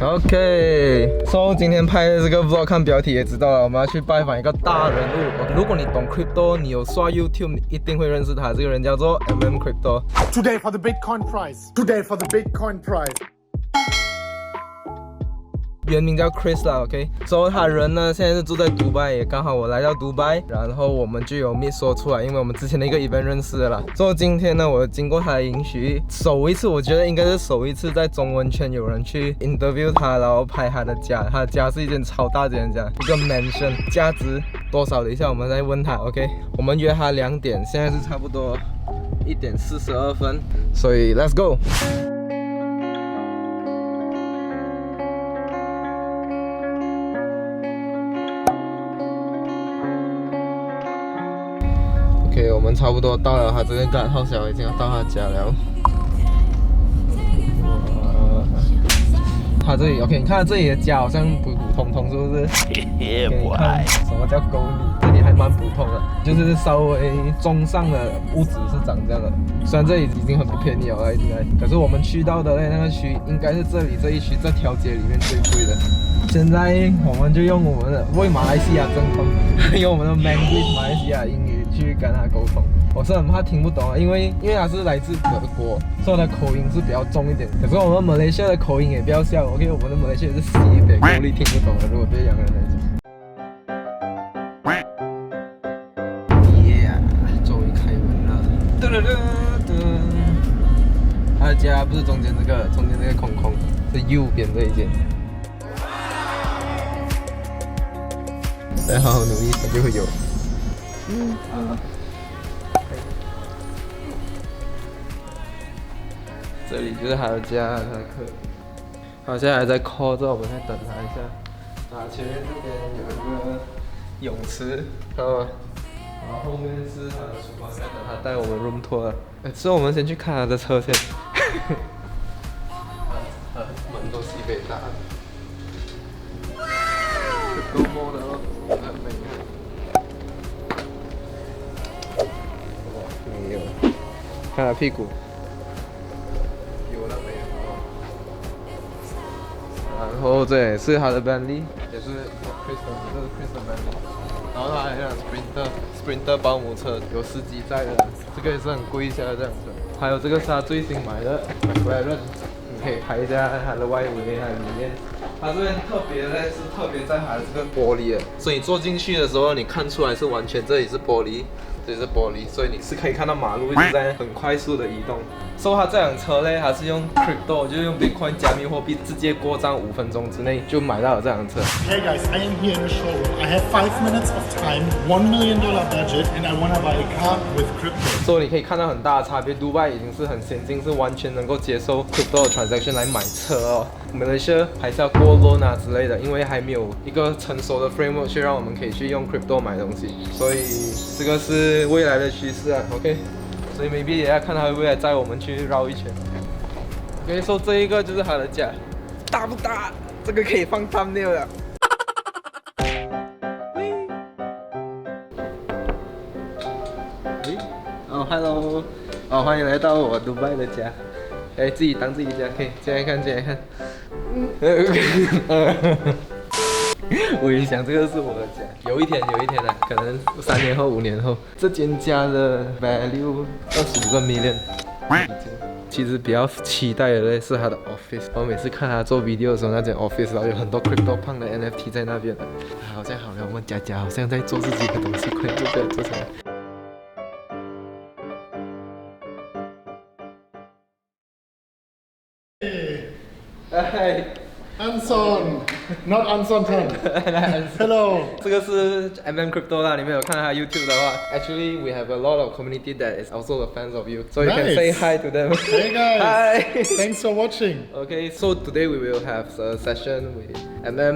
OK，so 今天拍的这个 vlog， 看标题也知道了，我们要去拜访一个大人物。如果你懂 crypto， 你有刷 YouTube， 你一定会认识他。这个人叫做 MMCrypto。Today for the Bitcoin price. Today for the Bitcoin price. 原名叫 Chris 啦 ，OK， 所以他人呢现在是住在迪拜，也刚好我来到迪拜，然后我们就有 meet 说出来，因为我们之前的一个 event 认识的啦。所以今天呢，我经过他的允许，首一次，我觉得应该是首一次在中文圈有人去 interview 他，然后拍他的家，他的家是一间超大间家，一个 mansion， 价值多少？等一下我们再问他 ，OK， 我们约他2点，现在是差不多1点42分，所以 let's go。OK， 我们差不多到了他这个干号小，已经要到他家了。他这里 OK， 你看这里的家好像普普通通，是不是？你看什么叫公里？这里还蛮普通的，就是稍微中上的屋子是长这样的。虽然这里已经很不便宜了，可是我们去到的那个区应该是这里这一区这条街里面最贵的。现在我们就用我们的为马来西亚争锋，用我们的 Mandarin 马来西亚英语去跟他沟通。我是很怕听不懂啊，因为他是来自德国，所以他的口音是比较重一点。可是我们马来西亚的口音也不要笑 ，OK， 我们的马来西亚是西北，够力听不懂的。如果对洋人来讲。终于开门了。他的家不是中间这个空空，是右边这一间。再好好努力，它就会有。这里就是他的家，他的客。他现在还在 call 着，我们在等他一下。前面这边有一个泳池，看到吗？然后后面是他的厨房，在等他带我们 room tour。所以我们先去看他的车先。他门都西北大的。多么的哦。没有，看他屁股，有了没有？然后这也是他的 Bentley， 也是 Chris 的 Bentley。然后他还有 Sprinter 保姆车，有司机在的，这个也是很贵一下的这样子。还有这个是他最新买的 McLaren， 你可以拍一下它的外围，它的里面。它这边特别的是特别在它的这个玻璃的，所以你坐进去的时候，你看出来是完全这里是玻璃，这里是玻璃，所以你是可以看到马路一直在很快速的移动。所以它这辆车呢，它是用 crypto， 就是用 Bitcoin 加密货币直接过账5分钟之内就买到了这辆车。Hey guys, I am here in the showroom. I have 5 minutes of time, $1 million budget, and I want to buy a car with crypto. 所以你可以看到很大的差别，迪拜已经是很先进，是完全能够接受 crypto 的 transaction 来买车哦。Malaysia 还是要过 loan 啊之类的，因为还没有一个成熟的 framework 去让我们可以去用 crypto 买东西，所以这个是未来的趋势啊。OK。所以 maybe 也要看他会不会载我们去绕一圈。OK， 说这一个就是他的家，大不大？这个可以放 thumbnail 了。Hello， 欢迎来到我迪拜的家。自己当自己家，可以进来看，进来看。我也想这个是我的家，有一天的，可能3年后、5年后，这间家的 value 25个 million。其实比较期待的是他的 office， 我每次看他做 video 的时候，那间 office 然后有很多 crypto 胖的 NFT 在那边。好像好了，我们家好像在做自己的东西，快点做出来。Anson, not Anson Tan. Hello. 这个是 MMCrypto 啦，你们有看他 YouTube 的话 ，actually we have a lot of community that is also the fans of you, so you can say hi to them. Hey guys. Hi. Thanks for watching. Okay, so today we will have a session with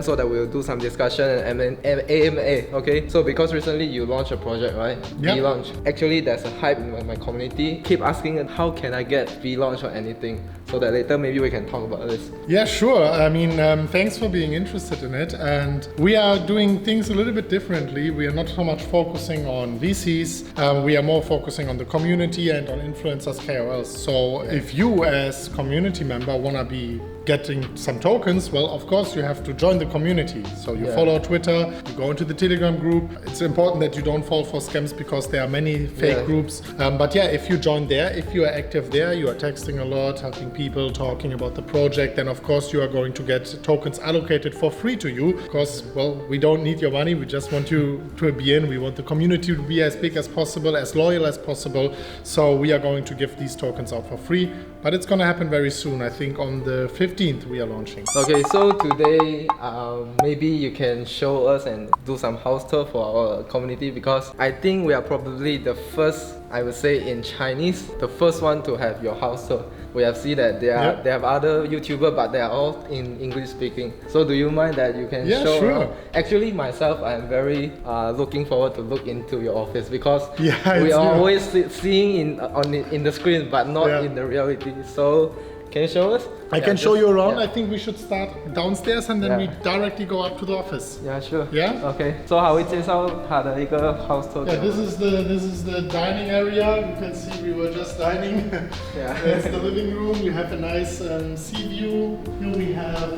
so that we'll do some discussion and AMA, okay? So because recently you launched a project, right? Yeah. V-Launch. Actually, there's a hype in my community. Keep asking how can I get V-Launch or anything, so that later maybe we can talk about this. Yeah, sure. I mean, thanks for being interested in it. And we are doing things a little bit differently. We are not so much focusing on VCs. We are more focusing on the community and on influencers, KOLs. So if you as community member want to be getting some tokens, well, of course you have to join the community. So you follow Twitter, you go into the Telegram group. It's important that you don't fall for scams because there are many fake groups. But yeah, if you join there, if you are active there, you are texting a lot, helping people, talking about the project, then of course you are going to get tokens allocated for free to you because, well, we don't need your money. We just want you to be in. We want the community to be as big as possible, as loyal as possible. So we are going to give these tokens out for free. But it's going to happen very soon. I think on the 15th we are launching. Okay, so today maybe you can show us and do some house tour for our community, because I think we are probably the first, I would say in Chinese, the first one to have your house tour. We have seen that they have other YouTubers, but they are all in English speaking. So do you mind that you can show? Sure. Actually, myself, I'm very looking forward to look into your office, because we are new. always seeing in the screen, but not in the reality. So can you show us? I can show you around. I think we should start downstairs and then we directly go up to the office. Yeah, sure. Yeah. Okay. So 他会介绍他的一个 house tour. Yeah, this is the dining area. You can see we were just dining. Yeah. That's the living room. We have a nice sea view. Here we have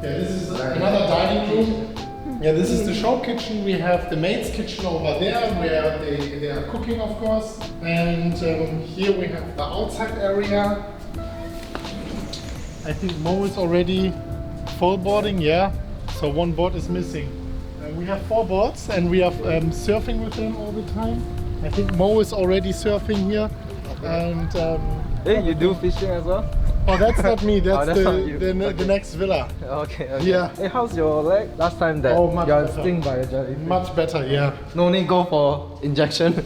this is another dining room. Yeah, this is the show kitchen. We have the maid's kitchen over there where they are cooking, of course. And here we have the outside area. I think Mo is already full boarding, yeah. So one board is missing. We have 4 boards and we are surfing with them all the time. I think Mo is already surfing here. And hey, you do fishing as well? oh, that's not me. That's, that's not you. the next villa. Okay. Yeah. Hey, how's your leg? Last time that much you got better. stung by a jellyfish. Much better, yeah. No need go for injection.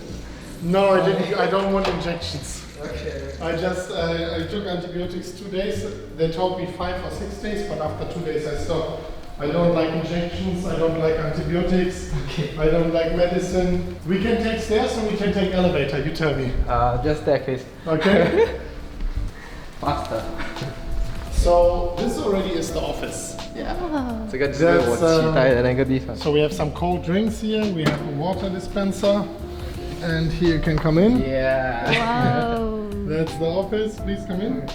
No, I didn't. I don't want injections. Okay. I took antibiotics 2 days. They told me 5 or 6 days, but after 2 days I stopped. I don't like injections, I don't like antibiotics, I don't like medicine. We can take stairs or we can take elevator, you tell me. Just staircase. Okay. Faster. So this already is the office. Yeah. 这个就是我期待的那个地方。 So we have some cold drinks here, we have a water dispenser, and here you can come in. Yeah. Wow. That's the office, please come in.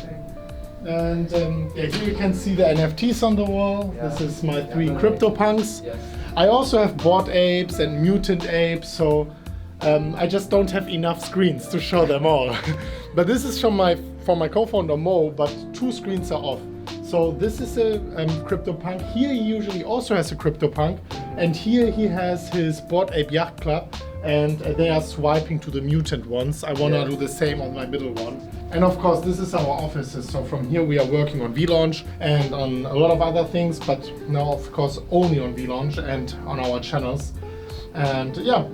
And here you can see the NFTs on the wall. This is my 3 CryptoPunks. Yes. I also have Bored Apes and Mutant Apes, so I just don't have enough screens to show them all. But this is from my co-founder Mo, but 2 screens are off. So this is a CryptoPunk. Here he usually also has a CryptoPunk, and here he has his Bored Ape Yacht Club, and they are swiping to the mutant ones. I want to do the same on my middle one. And of course, this is our offices. So from here we are working on V-Launch and on a lot of other things, but now of course only on V-Launch and on our channels. And yeah,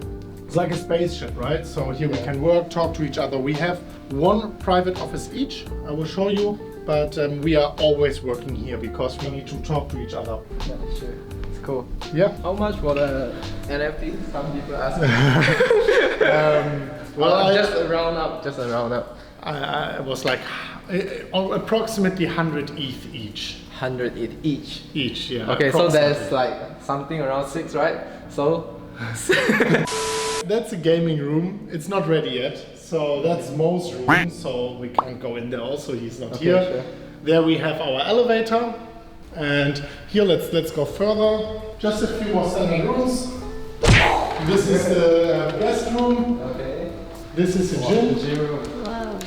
it's like a spaceship, right? So here we can work, talk to each other. We have 1 private office each, I will show you, but we are always working here because we need to talk to each other. Yeah, sure. It's cool. Yeah. How much for the NFT? Some people ask. Well, just a round up. I was like approximately 100 ETH each. 100 ETH each. Each, yeah. Okay, so there's like something around 6, right? So that's a gaming room. It's not ready yet. So that's Mo's room. So we can't go in there. Also, he's not here. Sure. There we have our elevator, and here let's go further. Just a few more standard rooms. This is the guest room. Okay. This is the gym. Wow.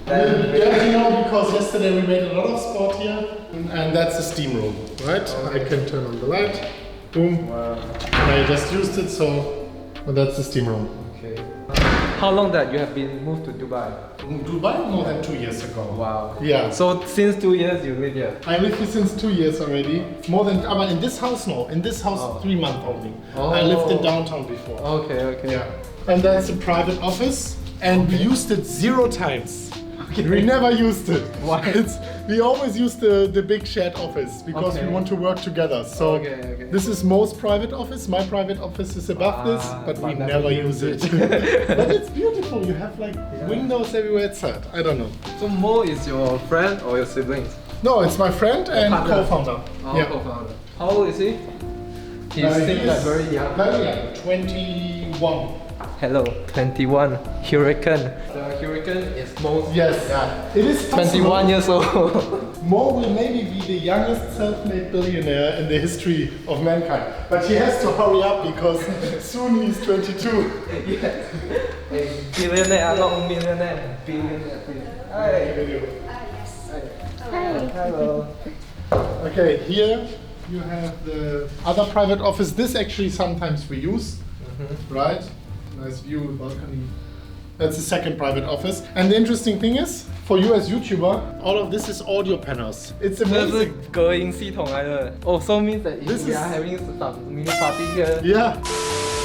A little bit dirty now because yesterday we made a lot of sport here, and that's the steam room, right? I can turn on the light. Boom. Wow. I just used it, so that's the steam room. Okay. How long that you have been moved to Dubai? Dubai more than 2 years ago. Wow. Yeah. So since 2 years you live here? I live here since 2 years already. More than, but in this house no. In this house 3 months only. I lived in downtown before. Okay. Yeah. And that's a private office, and we used it 0 times. Okay. We never used it. Why? We always use the big shared office because we want to work together. So this is most private office. My private office is above this, but we never use it. But it's beautiful. You have like windows everywhere inside. I don't know. So Mo is your friend or your siblings? No, it's my friend and co-founder. Co-founder. How old is he? He seems like very young. Very young, 21. Hello, 21. Hurricane. The Hurricane is Mo. Yes, it is possible. 21 years old. Mo will maybe be the youngest self-made billionaire in the history of mankind. But he has to hurry up because soon he's 22. Yes. A billionaire, not millionaire. Billionaire. Hi. Hi. Hello. Okay, here you have the other private office. This actually sometimes we use, right? Nice view, balcony. That's the second private office. And the interesting thing is, for you as YouTuber, all of this is audio panels. It's 这是 amazing. 隔音系统来的。Oh, so means that if This we are is- having some mini party here. Yeah.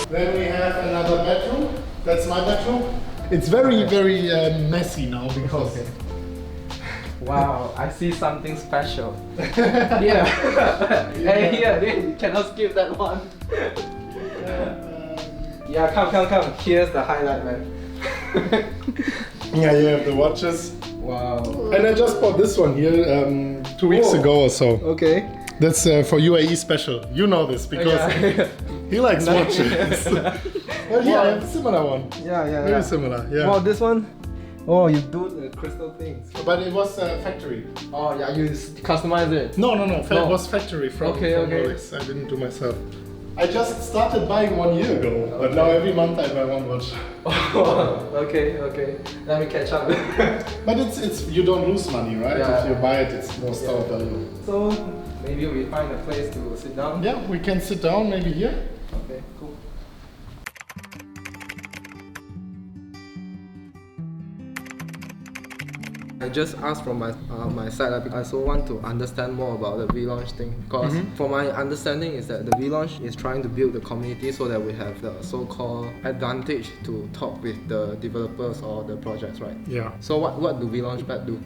Then we have another bedroom. That's my bedroom. It's very, very messy now because. Okay. Wow, I see something special. Yeah. Hey, here, you cannot skip that one. Yeah, come. Here's the highlight, man. Yeah, you have the watches. Wow. And I just bought this one here 2 weeks ago or so. Okay. That's for UAE special. You know this because he likes watches. Well, yeah, I have a similar one. Yeah. Very similar, yeah. Wow, this one? Oh, you do the crystal things. But it was factory. Oh, yeah, you customize it. No. No. It was factory from Rolex. I didn't do myself. I just started buying 1 year ago, but now every month I buy one watch. Oh, okay. Let me catch up. But it's you don't lose money, right? Yeah. If you buy it, it's more store value. So maybe we find a place to sit down. Yeah, we can sit down maybe here. Okay, cool. I just asked from my side because I also want to understand more about the V-Launch thing because for my understanding is that the V-Launch is trying to build the community so that we have the so-called advantage to talk with the developers or the projects, right? Yeah. So what do V-Launchpad do?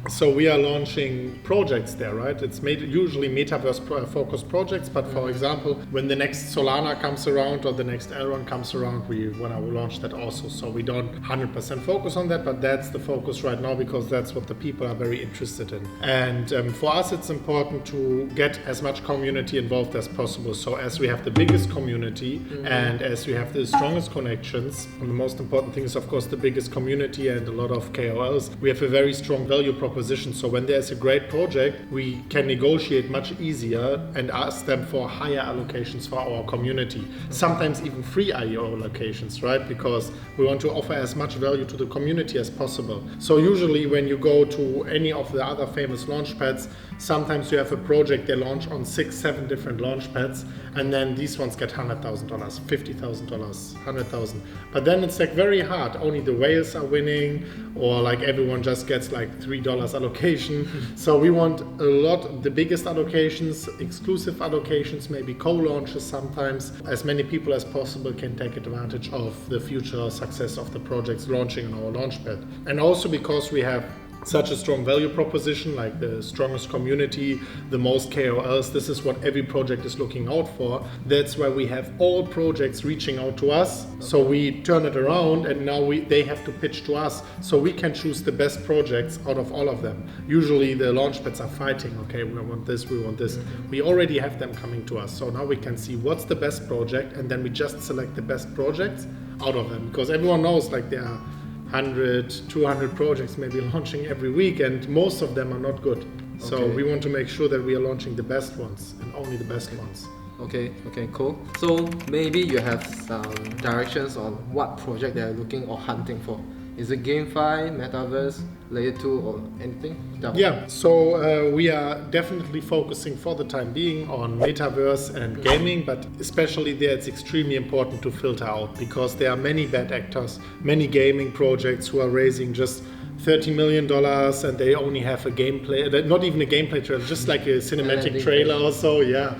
So we are launching projects there, right? It's usually metaverse focused projects, but for example, when the next Solana comes around or the next Elrond comes around, we want to launch that also. So we don't 100% focus on that, but that's the focus right now because that's what the people are very interested in. And for us, it's important to get as much community involved as possible. So as we have the biggest community and as we have the strongest connections, and the most important thing is of course the biggest community and a lot of KOLs, we have a very strong value proposition. So when there's a great project, we can negotiate much easier and ask them for higher allocations for our community. Sometimes even free IO allocations, right? Because we want to offer as much value to the community as possible. So usually when you go to any of the other famous launchpads, sometimes you have a project they launch on 6-7 different launchpads, and then these ones get $100,000, $50,000, $100,000. But then it's like very hard. Only the whales are winning, or like everyone just gets like $3 allocation. So we want a lot, the biggest allocations, exclusive allocations, maybe co-launches sometimes. As many people as possible can take advantage of the future success of the projects launching on our launchpad. And also because we have such a strong value proposition, like the strongest community, the most KOLs, this is what every project is looking out for. That's why we have all projects reaching out to us. So we turn it around and now they have to pitch to us so we can choose the best projects out of all of them. Usually the launchpads are fighting, okay, we want this, we want this. We already have them coming to us. So now we can see what's the best project and then we just select the best projects out of them, because everyone knows like there are 100, 200 projects maybe launching every week and most of them are not good. So we want to make sure that we are launching the best ones and only the best ones. Okay, cool. So maybe you have some directions on what project they are looking or hunting for. Is it GameFi, Metaverse, Layer 2 or anything? Yeah, so we are definitely focusing for the time being on Metaverse and gaming, but especially there it's extremely important to filter out because there are many bad actors, many gaming projects who are raising just $30 million and they only have a gameplay, not even a gameplay trailer, just like a cinematic trailer or so, yeah.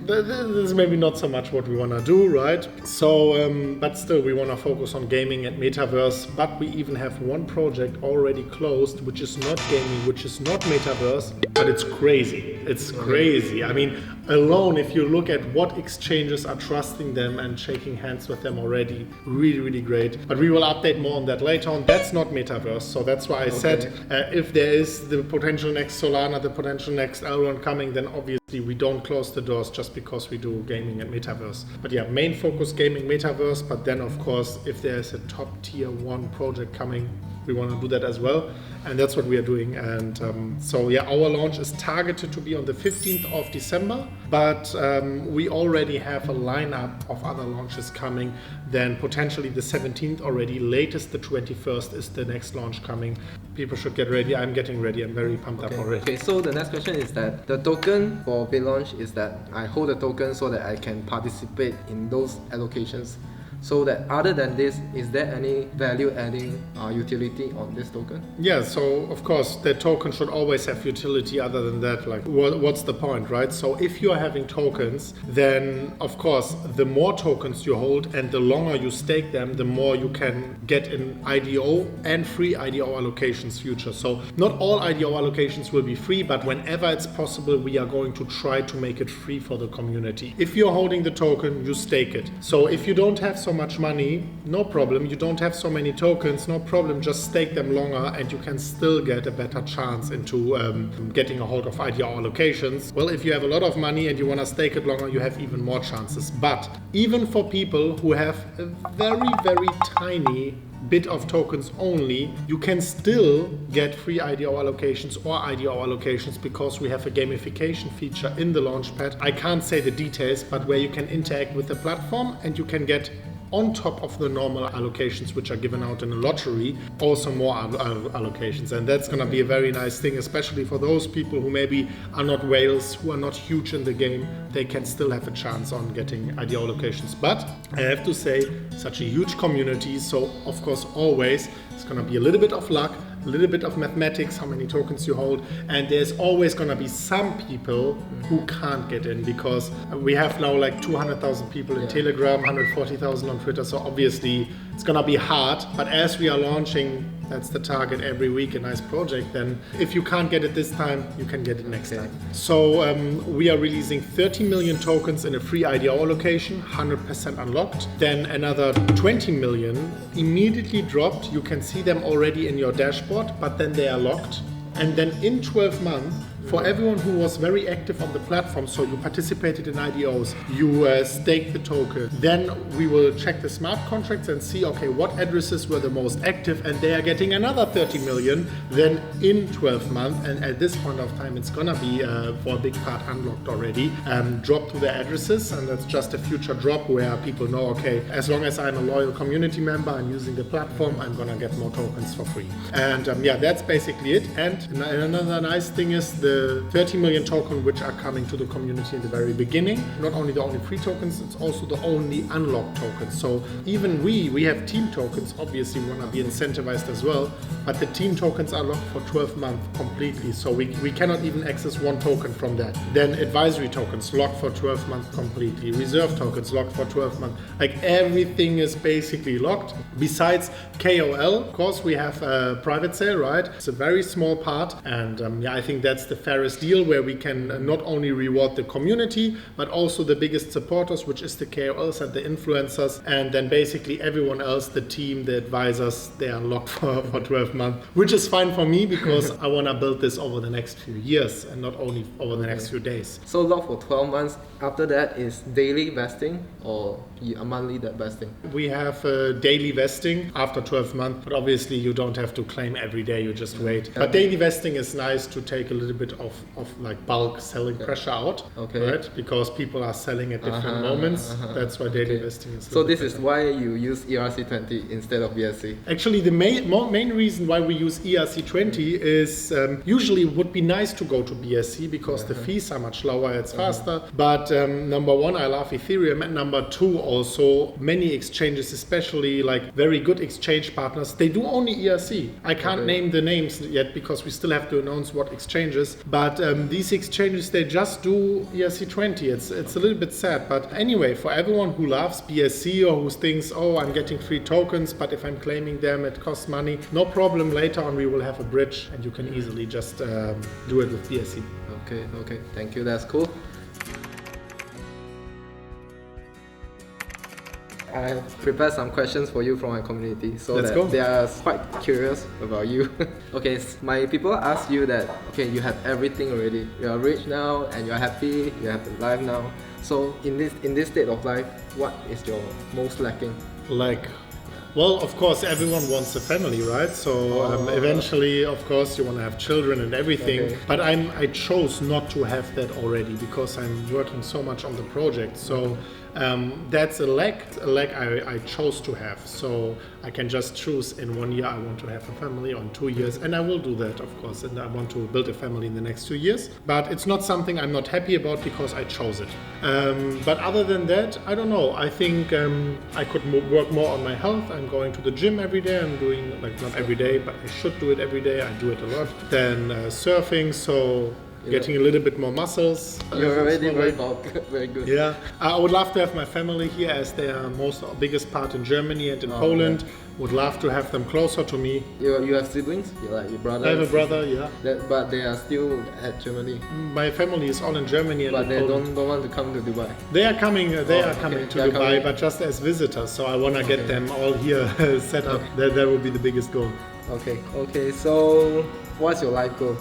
this is maybe not so much what we want to do, right? So, but still, we want to focus on gaming and metaverse. But we even have one project already closed, which is not gaming, which is not metaverse, but it's crazy. It's crazy. I mean, alone, if you look at what exchanges are trusting them and shaking hands with them already, really, really great. But we will update more on that later on. That's not metaverse, so that's why I said if there is the potential next Solana, the potential next Elrond coming, then obviously we don't close the doors just because we do gaming and metaverse. But yeah, main focus gaming, metaverse, but then of course if there's a top tier 1 project coming, we want to do that as well, and that's what we are doing. And so yeah, our launch is targeted to be on the 15th of December, but we already have a lineup of other launches coming. Then potentially the 17th already, latest the 21st is the next launch coming. People should get ready. I'm getting ready. I'm very pumped up already. Okay, so the next question is that the token for BitLaunch is that I hold a token so that I can participate in those allocations. So that other than this, is there any value adding utility on this token? Yeah, so of course the token should always have utility. Other than that, like what's the point, right? So if you are having tokens, then of course the more tokens you hold and the longer you stake them, the more you can get in IDO and free IDO allocations future. So not all IDO allocations will be free, but whenever it's possible, we are going to try to make it free for the community. If you're holding the token, you stake it. So if you don't have so much money, no problem. You don't have so many tokens, no problem. Just stake them longer and you can still get a better chance into getting a hold of IDO allocations. Well, if you have a lot of money and you want to stake it longer, you have even more chances. But even for people who have a very, very tiny bit of tokens only, you can still get free IDO allocations or IDO allocations because we have a gamification feature in the launchpad. I can't say the details, but where you can interact with the platform and you can get on top of the normal allocations which are given out in a lottery, also more allocations. And that's going to be a very nice thing, especially for those people who maybe are not whales, who are not huge in the game. They can still have a chance on getting IDO allocations. But I have to say, such a huge community, so of course always it's going to be a little bit of luck, a little bit of mathematics, how many tokens you hold, and there's always going to be some people who can't get in, because we have now like 200,000 people in Telegram, 140,000 on Twitter, so obviously it's going to be hard. But as we are launching, that's the target, every week a nice project, then if you can't get it this time, you can get it next time. So we are releasing 30 million tokens in a free IDO allocation, 100% unlocked. Then another 20 million immediately dropped. You can see them already in your dashboard, but then they are locked. And then in 12 months, for everyone who was very active on the platform, so you participated in IDOs, you staked the token, then we will check the smart contracts and see, okay, what addresses were the most active, and they are getting another 30 million then in 12 months. And at this point of time, it's gonna be for a big part unlocked already, drop to the addresses, and that's just a future drop where people know, okay, as long as I'm a loyal community member and using the platform, I'm gonna get more tokens for free. And yeah, that's basically it. And another nice thing is the 30 million tokens which are coming to the community in the very beginning. Not only the only free tokens, it's also the only unlocked tokens. So even we have team tokens, obviously we want to be incentivized as well, but the team tokens are locked for 12 months completely. So we cannot even access one token from that. Then advisory tokens locked for 12 months completely. Reserve tokens locked for 12 months. Like everything is basically locked. Besides KOL, of course, we have a private sale, right? It's a very small part. And yeah, I think that's the fairest deal where we can not only reward the community, but also the biggest supporters, which is the KOLs and the influencers. And then basically everyone else, the team, the advisors, they are locked for 12 months, which is fine for me because I want to build this over the next few years and not only over the next few days. So locked for 12 months. After that is daily vesting or a monthly vesting? We have daily vesting after 12 months, but obviously you don't have to claim every day, you just wait. But daily vesting is nice to take a little bit of like bulk selling pressure out, right? Because people are selling at different moments. That's why daily vesting is. So this is why you use ERC20 instead of BSC? Actually, the main reason why we use ERC20 is usually it would be nice to go to BSC because the fees are much lower, it's faster. But number one, I love Ethereum, and number two, also many exchanges, especially like very good exchange partners, they do only ERC. I can't name the names yet because we still have to announce what exchanges, But these exchanges, they just do ERC20. It's a little bit sad. But anyway, for everyone who loves BSC or who thinks, oh, I'm getting free tokens, but if I'm claiming them, it costs money, no problem. Later on, we will have a bridge and you can easily just do it with BSC. Okay, thank you, that's cool. I have prepared some questions for you from my community, so Let's that go. they are quite curious about you. Okay, my people ask you that, okay, you have everything already. You are rich now and you're happy, you have a life now. So in this state of life, what is your most lacking? Well, of course, everyone wants a family, right? So eventually, of course, you want to have children and everything. Okay. But I chose not to have that already because I'm working so much on the project. So that's a lack I chose to have. So I can just choose in 1 year I want to have a family, or in 2 years, and I will do that, of course. And I want to build a family in the next 2 years. But it's not something I'm not happy about because I chose it. But other than that, I don't know. I think I could work more on my health. I'm going to the gym every day. I'm doing, not every day, but I should do it every day. I do it a lot. Then surfing, so getting a little bit more muscles. You're already very good. Yeah, I would love to have my family here as they are biggest part in Germany and in Poland. Yeah. Would love to have them closer to me. You have siblings? Your brother? I have a brother, yeah. But they are still at Germany. My family is all in Germany and but in they Poland. don't want to come to Dubai. They are coming. They are coming to Dubai, but just as visitors. So I want to get them all here set up. That will be the biggest goal. Okay. So what's your life goal?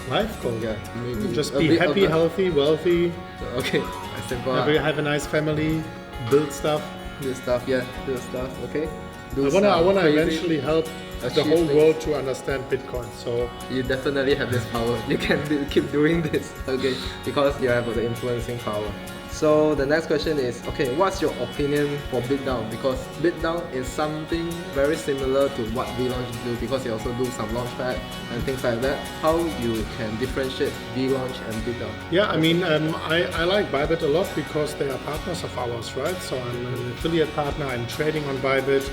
Life goal? Yeah, maybe just be happy, healthy, wealthy. Okay, simple. Have a nice family, build stuff. Okay. I wanna eventually help the whole world to understand Bitcoin. So you definitely have this power. You can keep doing this. Okay, because you have the influencing power. So the next question is, okay, what's your opinion for BitDAO? Because BitDAO is something very similar to what VLaunch do, because you also do some launchpad and things like that. How you can differentiate VLaunch and BitDAO? Yeah, I mean, I like Bybit a lot because they are partners of ours, right? So I'm an affiliate partner, I'm trading on Bybit.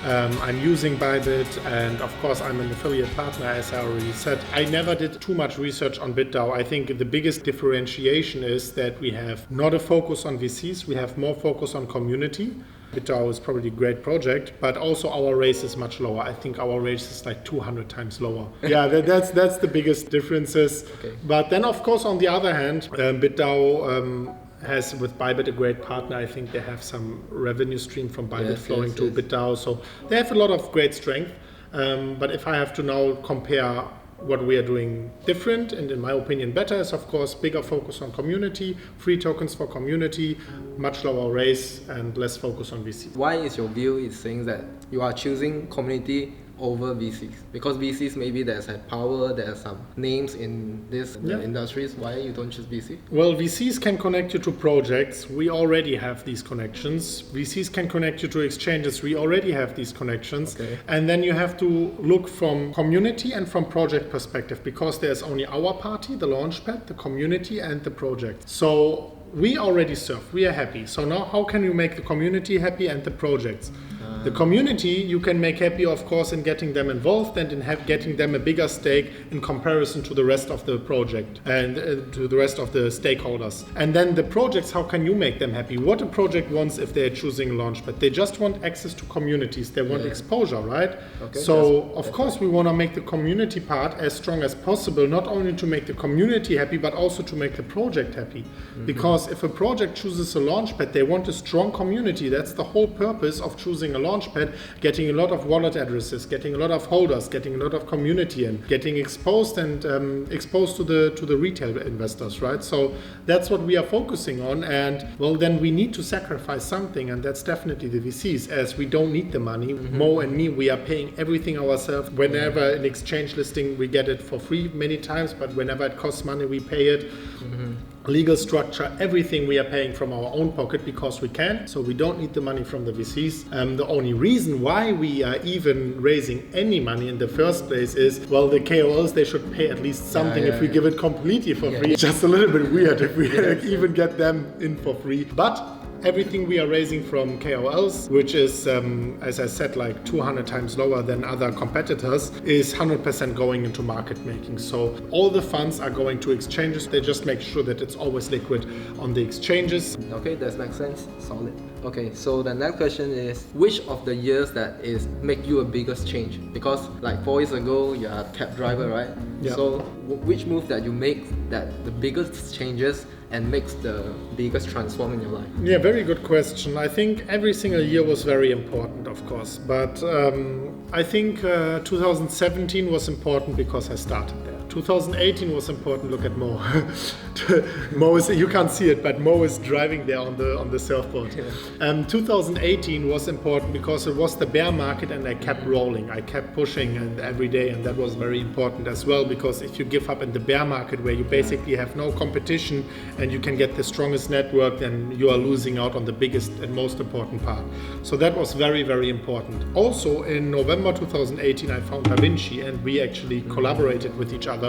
I'm using Bybit, and of course I'm an affiliate partner, as I already said. I never did too much research on BitDAO. I think the biggest differentiation is that we have not a focus on VCs, we have more focus on community. BitDAO is probably a great project, but also our raise is much lower. I think our raise is like 200 times lower. Yeah, that's the biggest differences. Okay. But then of course on the other hand, BitDAO has with Bybit a great partner. I think they have some revenue stream from Bybit flowing to BitDAO, so they have a lot of great strength. But if I have to now compare what we are doing different and in my opinion better is of course bigger focus on community, free tokens for community, much lower raise and less focus on VC. Why is your view is saying that you are choosing community over VCs? Because VCs maybe there's a power, there's some names in this industries. Why you don't choose VC? Well, VCs can connect you to projects. We already have these connections. VCs can connect you to exchanges. We already have these connections. Okay. And then you have to look from community and from project perspective, because there's only our party, the launchpad, the community and the project. So we already serve, we are happy. So now how can you make the community happy and the projects? The community you can make happy, of course, in getting them involved and in getting them a bigger stake in comparison to the rest of the project and to the rest of the stakeholders. And then the projects, how can you make them happy? What a project wants if they're choosing Launchpad, they just want access to communities, they want exposure, right? Okay, so of course we want to make the community part as strong as possible, not only to make the community happy, but also to make the project happy. Because if a project chooses a Launchpad, they want a strong community. That's the whole purpose of choosing a Launchpad, getting a lot of wallet addresses, getting a lot of holders, getting a lot of community and getting exposed and exposed to the retail investors, right? So that's what we are focusing on, and well, then we need to sacrifice something, and that's definitely the VCs, as we don't need the money. Mo and me, we are paying everything ourselves. Whenever an exchange listing, we get it for free many times, but whenever it costs money, we pay it. Legal structure, everything we are paying from our own pocket because we can, so we don't need the money from the VCs. The only reason why we are even raising any money in the first place is, well, the KOLs, they should pay at least something if we give it completely for free. It's just a little bit weird if we even get them in for free. But everything we are raising from KOLs, which is, as I said, like 200 times lower than other competitors, is 100% going into market making. So all the funds are going to exchanges. They just make sure that it's always liquid on the exchanges. Okay, that makes sense. Solid. Okay, so the next question is, which of the years that is make you a biggest change? Because like 4 years ago, you're a cab driver, right? Yeah. So which move that you make that the biggest changes and makes the biggest transform in your life? Yeah, very good question. I think every single year was very important, of course, but I think 2017 was important because I started there. 2018 was important. Look at Mo. Mo is, you can't see it, but Mo is driving there on the surfboard. 2018 was important because it was the bear market and I kept rolling. I kept pushing and every day, and that was very important as well, because if you give up in the bear market where you basically have no competition and you can get the strongest network, then you are losing out on the biggest and most important part. So that was very, very important. Also in November 2018 I found Da Vinci and we actually collaborated with each other.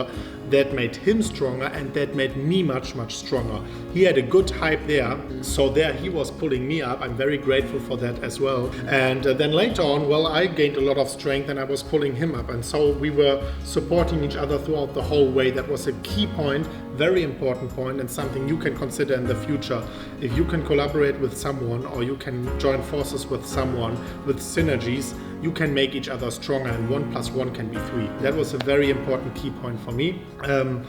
That made him stronger and that made me much, much stronger. He had a good hype there, so there he was pulling me up. I'm very grateful for that as well. And then later on, well, I gained a lot of strength and I was pulling him up, and so we were supporting each other throughout the whole way. That was a key point, very important point, and something you can consider in the future. If you can collaborate with someone or you can join forces with someone with synergies, you can make each other stronger, and 1 + 1 can be 3. That was a very important key point for me.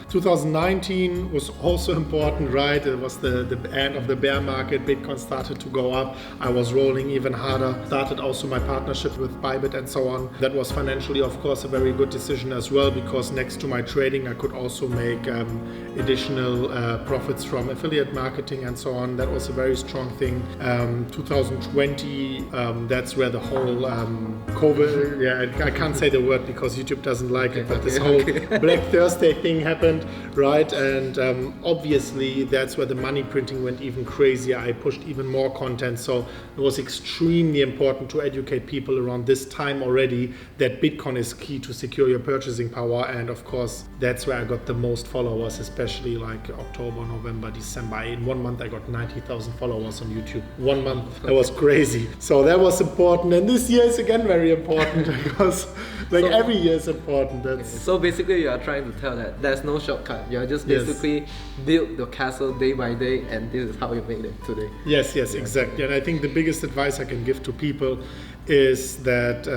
2019 was also important, right? It was the end of the bear market. Bitcoin started to go up. I was rolling even harder. Started also my partnership with Bybit and so on. That was financially, of course, a very good decision as well, because next to my trading, I could also make additional profits from affiliate marketing and so on. That was a very strong thing. 2020, that's where the whole COVID, I can't say the word because YouTube doesn't like it, but this whole Black Thursday thing happened, right? And obviously that's where the money printing went even crazier. I pushed even more content, so it was extremely important to educate people around this time already that Bitcoin is key to secure your purchasing power. And of course, that's where I got the most followers, especially like October, November, December. In 1 month, I got 90,000 followers on YouTube. 1 month, that was crazy. So that was important. And this year is again very important because like every year is important. So basically you are trying to tell that there's no shortcut. You are just basically build the castle day by day, and this is how you make it today. Yes, exactly. And I think the biggest advice I can give to people is that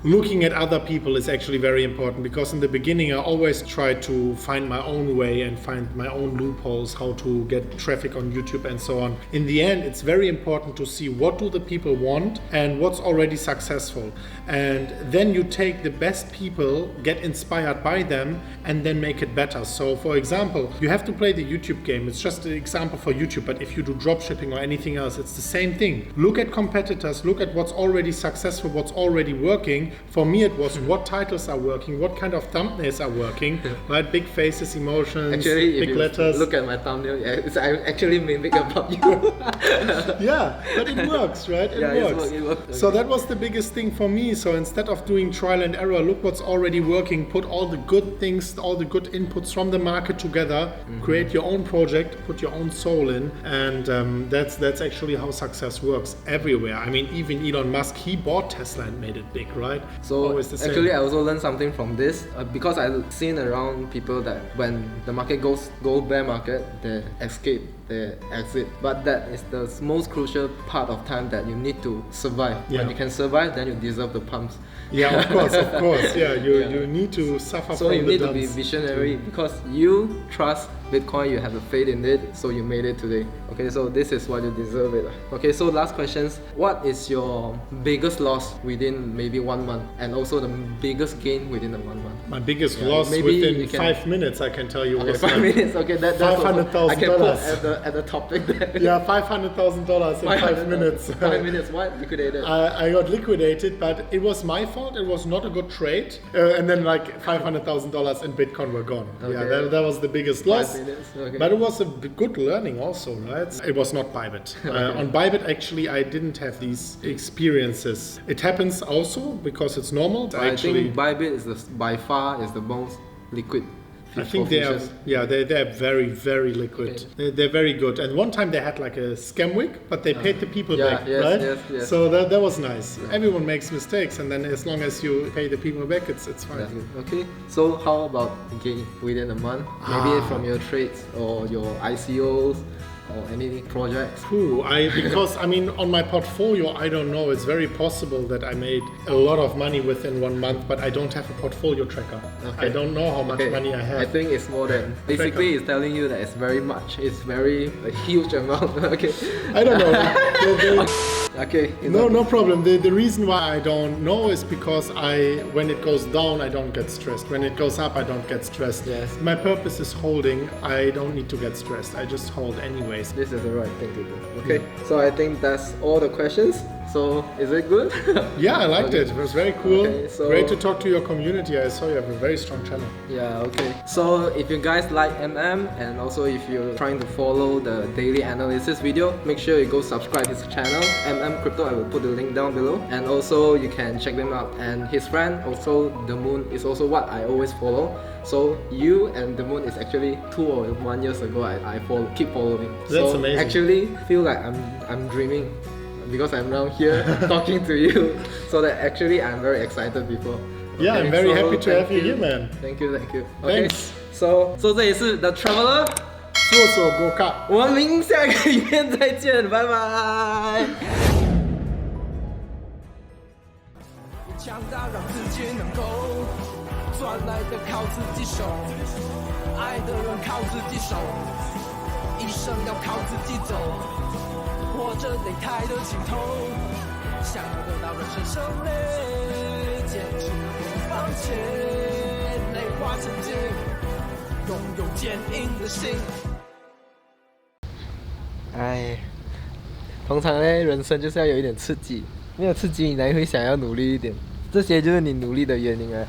looking at other people is actually very important, because in the beginning I always tried to find my own way and find my own loopholes, how to get traffic on YouTube and so on. In the end, it's very important to see what do the people want and what's already successful, and then you take the best people, get inspired by them, and then make it better. So for example, you have to play the YouTube game. It's just an example for YouTube, but if you do dropshipping or anything else, it's the same thing. Look at competitors, look at what's already successful, what's already working. For me, it was what titles are working, what kind of thumbnails are working, right? Big faces, emotions, actually, big letters. Look at my thumbnail. I actually mimic about you. Yeah, but it works, right? It works. It works. So that was the biggest thing for me. So instead of doing trial and error, look what's already working, put all the good things, all the good inputs from the market together, create your own project, put your own soul in, and that's actually how success works everywhere. I mean, even Elon Musk, he bought Tesla and made it big, right? So actually I also learned something from this because I've seen around people that when the market goes bear market, they escape, they exit, but that is the most crucial part of time that you need to survive. When you can survive, then you deserve the pumps. Yeah, of course. Yeah, you need to suffer so from the you need dumps. to be visionary because you trust Bitcoin, you have a faith in it, so you made it today. Okay, so this is what you deserve it. Okay, so last questions. What is your biggest loss within maybe 1 month, and also the biggest gain within the 1 month? My biggest loss within 5 minutes, I can tell you. Okay, was 5 minutes. Okay, that's $500,000. I can put at the topic there. Yeah, $500,000 in 5 minutes. 5 minutes. What liquidated? I got liquidated, but it was my fault. It was not a good trade, and then like $500,000 in Bitcoin were gone. Okay. Yeah, that was the biggest loss. Okay. But it was a good learning also, right? It was not Bybit. On Bybit, actually, I didn't have these experiences. It happens also because it's normal. I think Bybit is by far the most liquid I think they are, yeah, they're very, very liquid. Okay. They're very good. And one time they had like a scam week, but they paid the people back, right? Yes. So that was nice. Yeah. Everyone makes mistakes, and then as long as you pay the people back, it's fine. Yeah. Okay. So how about within a month, maybe from your trades or your ICOs? Or any projects? Because I mean, on my portfolio, I don't know. It's very possible that I made a lot of money within 1 month, but I don't have a portfolio tracker. Okay. I don't know how much money I have. I think it's more than. Basically, it's telling you that it's very much. It's a huge amount. Okay. I don't know. Okay. No problem. The reason why I don't know is because when it goes down, I don't get stressed. When it goes up, I don't get stressed. Yes. My purpose is holding. I don't need to get stressed. I just hold anyways. This is the right thing to do. Okay. So I think that's all the questions. So is it good? Yeah, I liked it. It was very cool. Okay, so great to talk to your community. I saw you have a very strong channel. Yeah, okay. So if you guys like MM, and also if you're trying to follow the daily analysis video, make sure you go subscribe his channel, MMCrypto. I will put the link down below. And also you can check them out. And his friend, also The Moon, is also what I always follow. So you and The Moon is actually 2 or 1 years ago I keep following. That's amazing. Actually feel like I'm dreaming, because I'm now here talking to you. So that actually I'm very excited before. Okay, yeah, I'm very happy to have you here, man. Thank you. Okay. Thanks. So 这里是 The Traveller， 做手过卡，我们下个影片再见，拜拜。强大让自己能够赚来的靠自己手，爱的人靠自己手，一生要靠自己走。活着得抬得起头，想要得到人生胜利，坚持不放弃，内化成绩，拥有坚硬的心。哎，通常呢，人生就是要有一点刺激，没有刺激你才会想要努力一点，这些就是你努力的原因啊，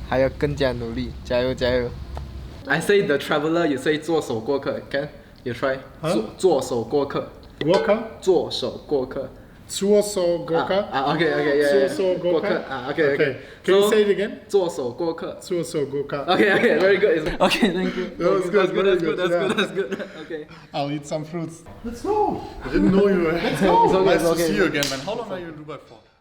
还要更加努力，加油加油 ！I say the traveler, you say 做手过客 ，can you try？ 做手过客。做手过客。做手过客。Okay. 做手过客。Okay. Can you say it again? 做手过客。做手过客。Okay. Very good. Okay, thank you. That's good. Okay. I'll eat some fruits. Let's go. I didn't know you were. Let's go. Nice to see you again, man. How long are you in Dubai for?